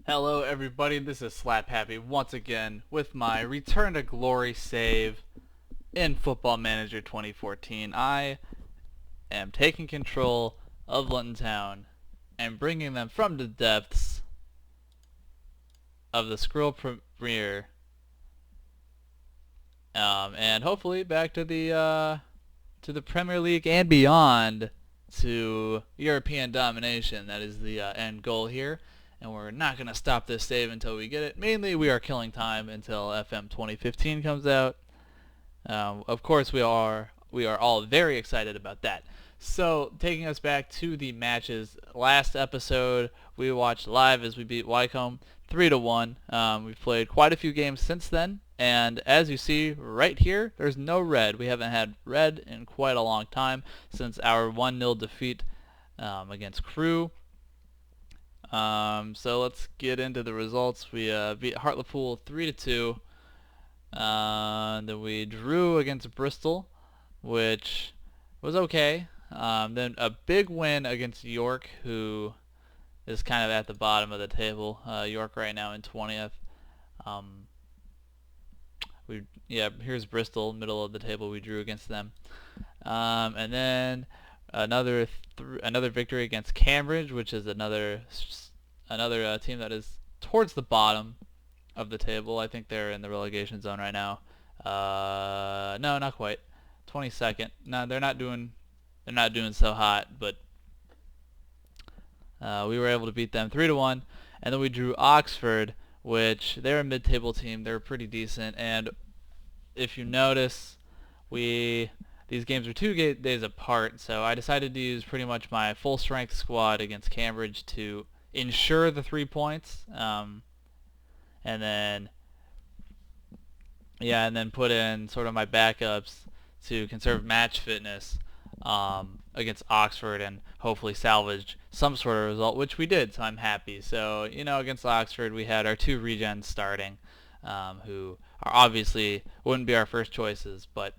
Hello everybody, this is Slap Happy once again with my Return to Glory save in Football Manager 2014. I am taking control of Luton Town and bringing them from the depths of the Skrill Premier and hopefully back to the Premier League and beyond, to European domination. That is the end goal here. And we're not going to stop this save until we get it. Mainly, we are killing time until FM 2015 comes out. Of course, we are all very excited about that. So, taking us back to the matches, last episode we watched live as we beat Wycombe 3-1. We've played quite a few games since then, and as you see right here, there's no red. We haven't had red in quite a long time since our 1-0 defeat against Crewe. So let's get into the results. We beat Hartlepool 3-2. Then we drew against Bristol, which was okay. Then a big win against York, who is kind of at the bottom of the table. York right now in 20th. Here's Bristol, middle of the table. We drew against them. And then another victory against Cambridge, which is another team that is towards the bottom of the table. I think they're in the relegation zone right now. No, not quite. 22nd. No, they're not doing so hot, but we were able to beat them 3-1, and then we drew Oxford, which they're a mid-table team. They're pretty decent, and if you notice, these games are 2 days apart, so I decided to use pretty much my full-strength squad against Cambridge to ensure the 3 points, and then put in sort of my backups to conserve match fitness against Oxford and hopefully salvage some sort of result, which we did, so I'm happy. So, against Oxford we had our 2 regens starting, who are obviously wouldn't be our first choices, but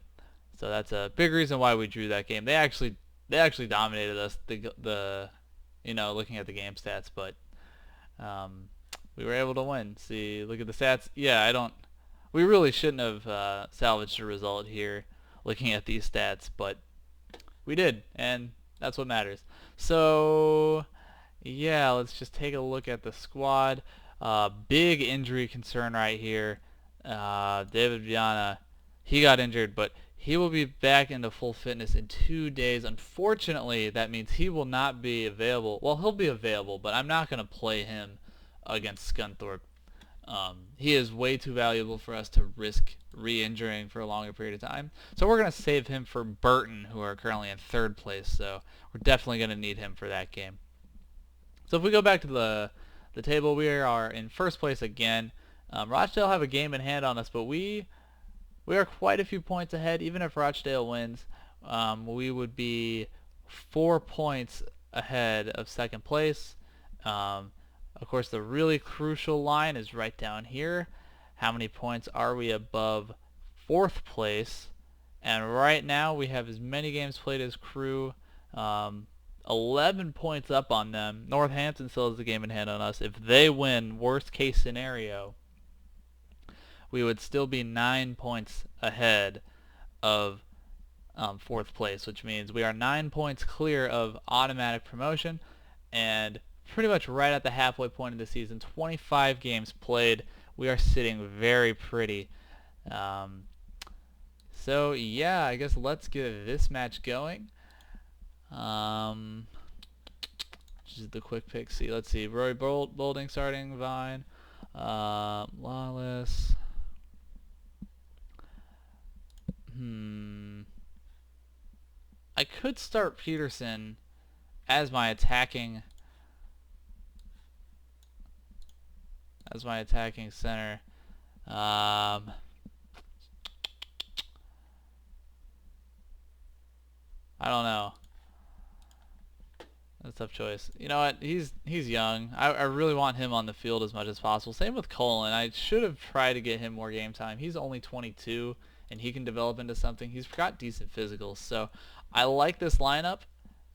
so that's a big reason why we drew that game. They actually dominated us, looking at the game stats, but we were able to win. See, look at the stats. Yeah, we really shouldn't have salvaged a result here looking at these stats, but we did, and that's what matters. So, yeah, let's just take a look at the squad. Big injury concern right here. David Viana, he got injured, but he will be back into full fitness in 2 days. Unfortunately, that means he will not be available. Well, he'll be available, but I'm not going to play him against Scunthorpe. He is way too valuable for us to risk re-injuring for a longer period of time. So we're going to save him for Burton, who are currently in 3rd place. So we're definitely going to need him for that game. So if we go back to the table, we are in 1st place again. Rochdale have a game in hand on us, but we are quite a few points ahead. Even if Rochdale wins, we would be 4 points ahead of 2nd place. Of course, the really crucial line is right down here. How many points are we above 4th place? And right now we have as many games played as Crewe. 11 points up on them. Northampton still has the game in hand on us. If they win, worst case scenario, we would still be 9 points ahead of 4th place, which means we are 9 points clear of automatic promotion, and pretty much right at the halfway point of the season. 25 games played. We are sitting very pretty. So yeah, I guess let's get this match going. Just the quick pick. Let's see. Rory Bolding starting. Vine. Lawless. I could start Peterson as my attacking center. I don't know. That's a tough choice. You know what? He's young. I really want him on the field as much as possible. Same with Colin. I should have tried to get him more game time. He's only 22, and he can develop into something. He's got decent physicals, so I like this lineup.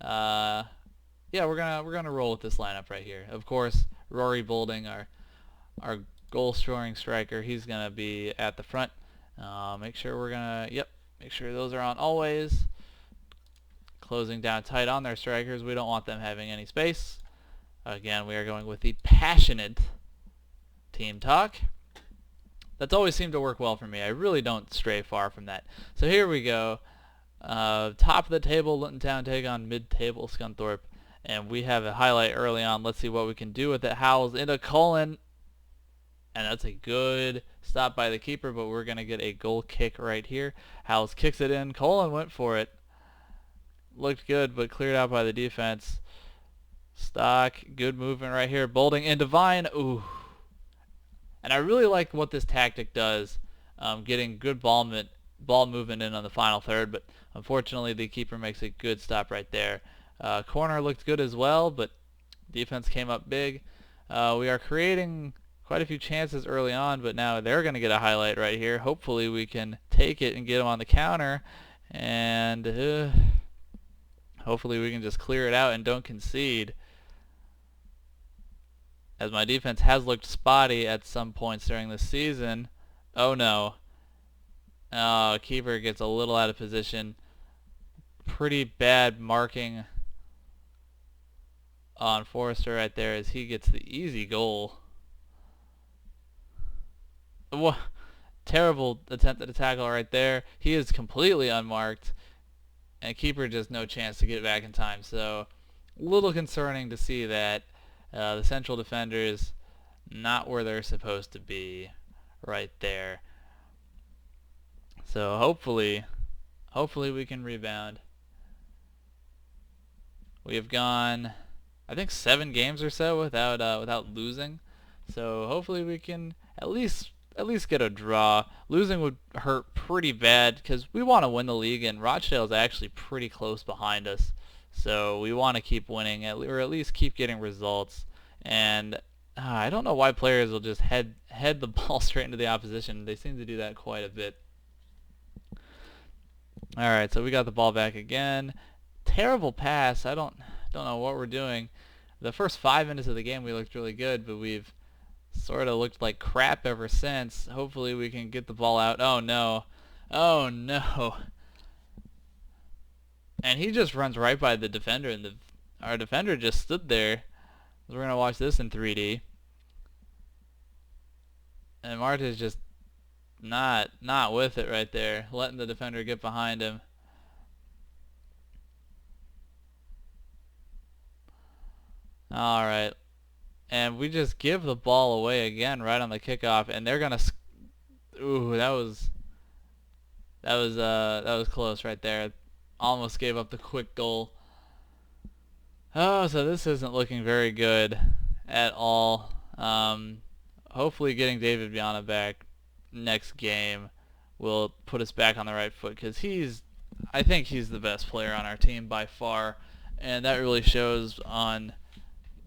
Yeah, we're gonna roll with this lineup right here. Of course, Rory Bolding, our our goal-scoring striker, he's going to be at the front. Make sure we're going to, make sure those are on always. Closing down tight on their strikers. We don't want them having any space. Again, we are going with the passionate team talk. That's always seemed to work well for me. I really don't stray far from that. So here we go. Top of the table, Luton Town take on mid-table Scunthorpe. And we have a highlight early on. Let's see what we can do with it. Howells into Cullen. And that's a good stop by the keeper, but we're going to get a goal kick right here. Howells kicks it in. Cullen went for it. Looked good, but cleared out by the defense. Stock, good movement right here. Bolding and Devine. Ooh. And I really like what this tactic does, getting good ball movement in on the final third, but unfortunately the keeper makes a good stop right there. Corner looked good as well, but defense came up big. We are creating quite a few chances early on, but now they're going to get a highlight right here. Hopefully we can take it and get them on the counter, and hopefully we can just clear it out and don't concede, as my defense has looked spotty at some points during this season. Oh no. Keeper gets a little out of position. Pretty bad marking on Forrester right there as he gets the easy goal. Terrible attempt at a tackle right there. He is completely unmarked, and keeper just no chance to get back in time. So a little concerning to see that the central defenders not where they're supposed to be right there. So hopefully we can rebound. We have gone, I think, 7 games or so without losing. So hopefully we can at least get a draw. Losing would hurt pretty bad because we want to win the league, and Rochdale's actually pretty close behind us. So we want to keep winning, or at least keep getting results. And I don't know why players will just head the ball straight into the opposition. They seem to do that quite a bit. All right, so we got the ball back again. Terrible pass. I don't know what we're doing. The first 5 minutes of the game we looked really good, but we've sort of looked like crap ever since. Hopefully we can get the ball out. Oh no. Oh no. And he just runs right by the defender, and our defender just stood there. We're going to watch this in 3D. And Marta is just not with it right there, letting the defender get behind him. All right. And we just give the ball away again right on the kickoff, and they're going to ooh, that was close right there. Almost gave up the quick goal. Oh, so this isn't looking very good at all. Hopefully getting David Viana back next game will put us back on the right foot, because I think he's the best player on our team by far, and that really shows on,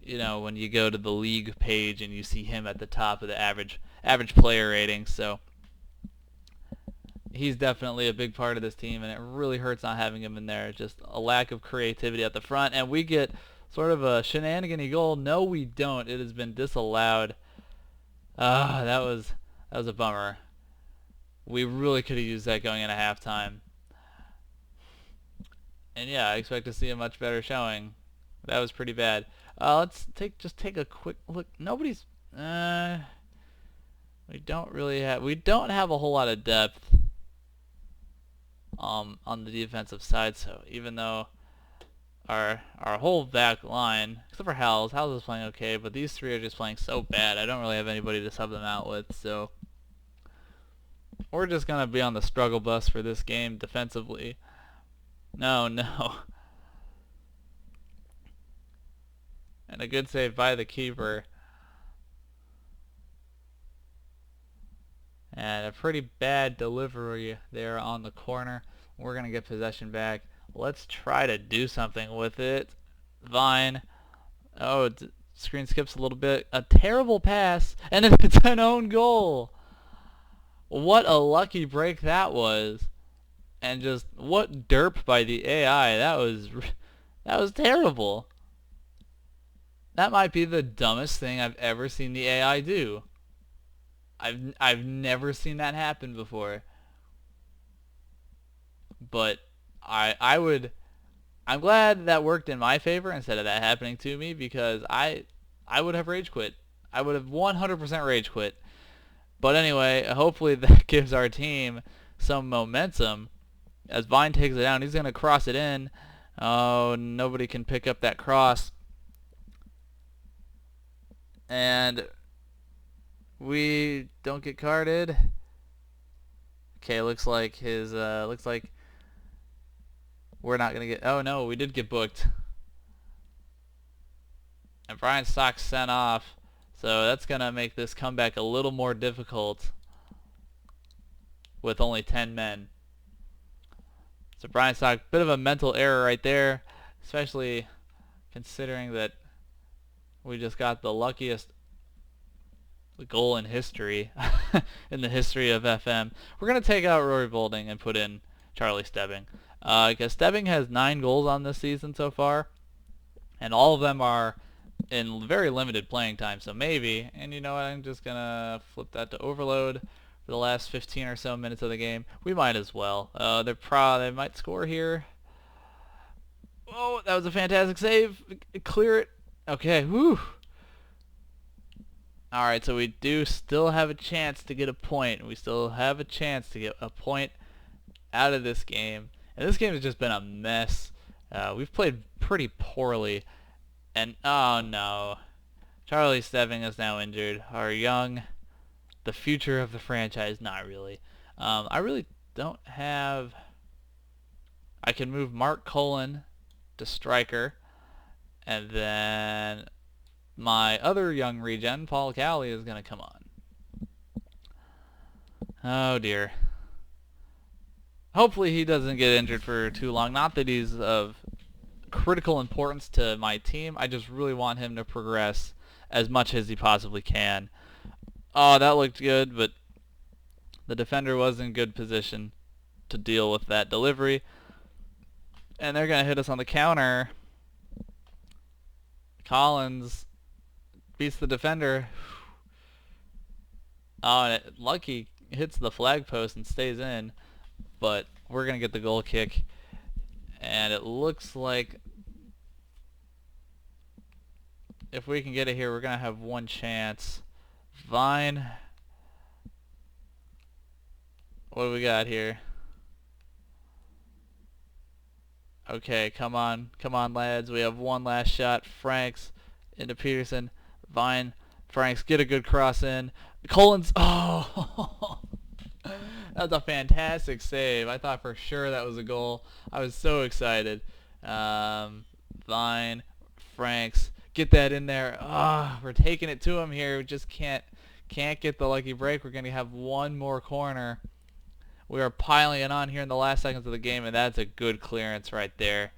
when you go to the league page and you see him at the top of the average player rating. So he's definitely a big part of this team, and it really hurts not having him in there. Just a lack of creativity at the front, and we get sort of a shenanigan-y goal. No, we don't. It has been disallowed. That was a bummer. We really could have used that going into halftime. And yeah, I expect to see a much better showing. That was pretty bad. Let's take a quick look. We don't have a whole lot of depth on the defensive side. So even though our whole back line, except for Howells is playing okay, but these 3 are just playing so bad. I don't really have anybody to sub them out with. So we're just gonna be on the struggle bus for this game defensively. No. And a good save by the keeper. And a pretty bad delivery there on the corner. We're going to get possession back. Let's try to do something with it. Vine. Oh, screen skips a little bit. A terrible pass, and it's an own goal. What a lucky break that was. And just what derp by the AI. That was terrible. That might be the dumbest thing I've ever seen the AI do. I've never seen that happen before. But I would I'm glad that worked in my favor instead of that happening to me, because I would have rage quit. I would have 100% rage quit. But anyway, hopefully that gives our team some momentum. As Vine takes it down, he's going to cross it in. Oh, nobody can pick up that cross. And we don't get carded. Okay, looks like we're not going to get... Oh no, we did get booked. And Brian Stock sent off. So that's going to make this comeback a little more difficult with only 10 men. So Brian Stock, bit of a mental error right there, especially considering that we just got the luckiest goal in history, in the history of FM. We're going to take out Rory Bolding and put in Charlie Stebbing. Because Stebbing has 9 goals on this season so far, and all of them are in very limited playing time, so maybe, and you know what, I'm just going to flip that to overload for the last 15 or so minutes of the game. We might as well. They might score here. Oh, that was a fantastic save. Clear it. Okay, whew. Alright, so we do still have a chance to get a point. We still have a chance to get a point out of this game. And this game has just been a mess. We've played pretty poorly. And, oh no. Charlie Stebbing is now injured. The future of the franchise, not really. I really don't have... I can move Mark Cullen to striker. And then my other young regen, Paul Cowley, is going to come on. Oh dear. Hopefully he doesn't get injured for too long. Not that he's of critical importance to my team. I just really want him to progress as much as he possibly can. Oh, that looked good, but the defender was in good position to deal with that delivery. And they're going to hit us on the counter. Collins beats the defender. Oh, and lucky hits the flag post and stays in. But we're going to get the goal kick. And it looks like if we can get it here, we're going to have one chance. Vine. What do we got here? Okay, come on, lads. We have one last shot. Franks into Peterson. Vine. Franks, get a good cross in. Collins. Oh, that was a fantastic save. I thought for sure that was a goal. I was so excited. Vine. Franks. Get that in there. Ah, we're taking it to him here. We just can't get the lucky break. We're going to have one more corner. We are piling it on here in the last seconds of the game, and that's a good clearance right there.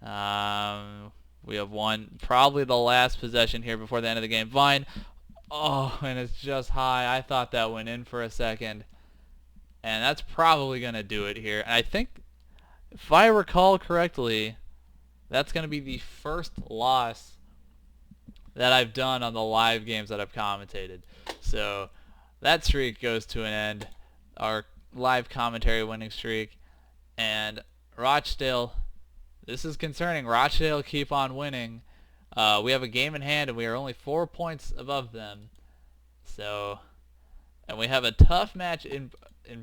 We have one, probably the last possession here before the end of the game. Vine. Oh, and it's just high. I thought that went in for a second. And that's probably going to do it here. And I think, if I recall correctly, that's going to be the first loss that I've done on the live games that I've commentated. So that streak goes to an end. Our live commentary winning streak. And Rochdale, this is concerning. Rochdale keep on winning. We have a game in hand and we are only 4 points above them. So, and we have a tough match in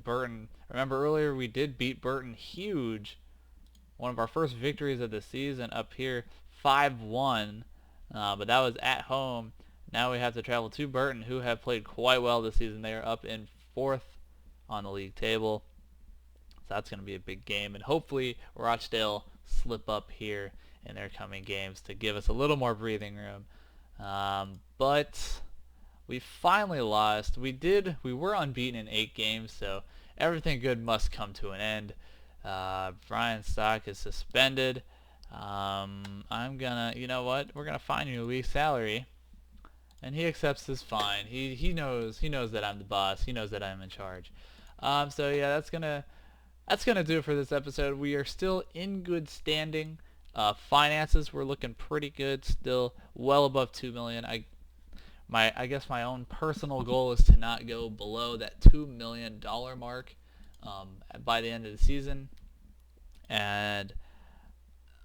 Burton. Remember earlier we did beat Burton huge. One of our first victories of the season up here, 5-1. But that was at home. Now we have to travel to Burton, who have played quite well this season. They are up in 4th on the league table. So that's going to be a big game. And hopefully Rochdale slip up here in their coming games to give us a little more breathing room. But we finally lost. We were unbeaten in 8 games, so everything good must come to an end. Brian Stock is suspended. You know what? We're gonna fine you a week's salary, and he accepts his fine. He knows that I'm the boss. He knows that I'm in charge. So yeah, that's gonna do it for this episode. We are still in good standing. Finances, we're looking pretty good. Still well above 2 million. I guess my own personal goal is to not go below that $2 million mark by the end of the season. And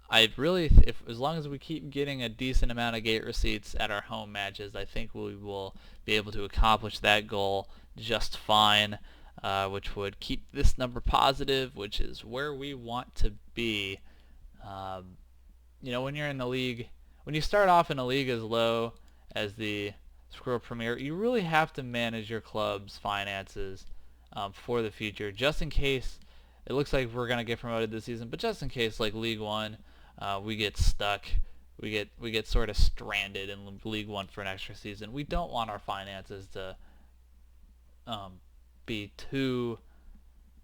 I really, if as long as we keep getting a decent amount of gate receipts at our home matches, I think we will be able to accomplish that goal just fine, which would keep this number positive, which is where we want to be. Um, when you're in the league, when you start off in a league as low as the Squirrel Premier, you really have to manage your club's finances for the future, just in case it looks like we're gonna get promoted this season, but just in case, like League One, we get stuck, we get sort of stranded in League One for an extra season. We don't want our finances to be too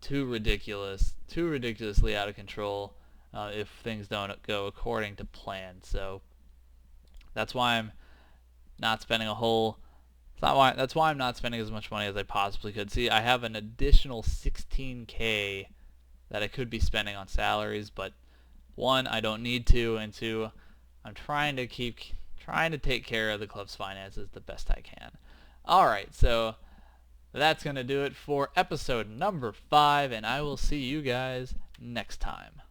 ridiculously out of control if things don't go according to plan. So that's why I'm not spending a whole. That's why I'm not spending as much money as I possibly could. See, I have an additional 16K that I could be spending on salaries, but one, I don't need to, and two, I'm trying to take care of the club's finances the best I can. All right, so that's going to do it for episode number 5, and I will see you guys next time.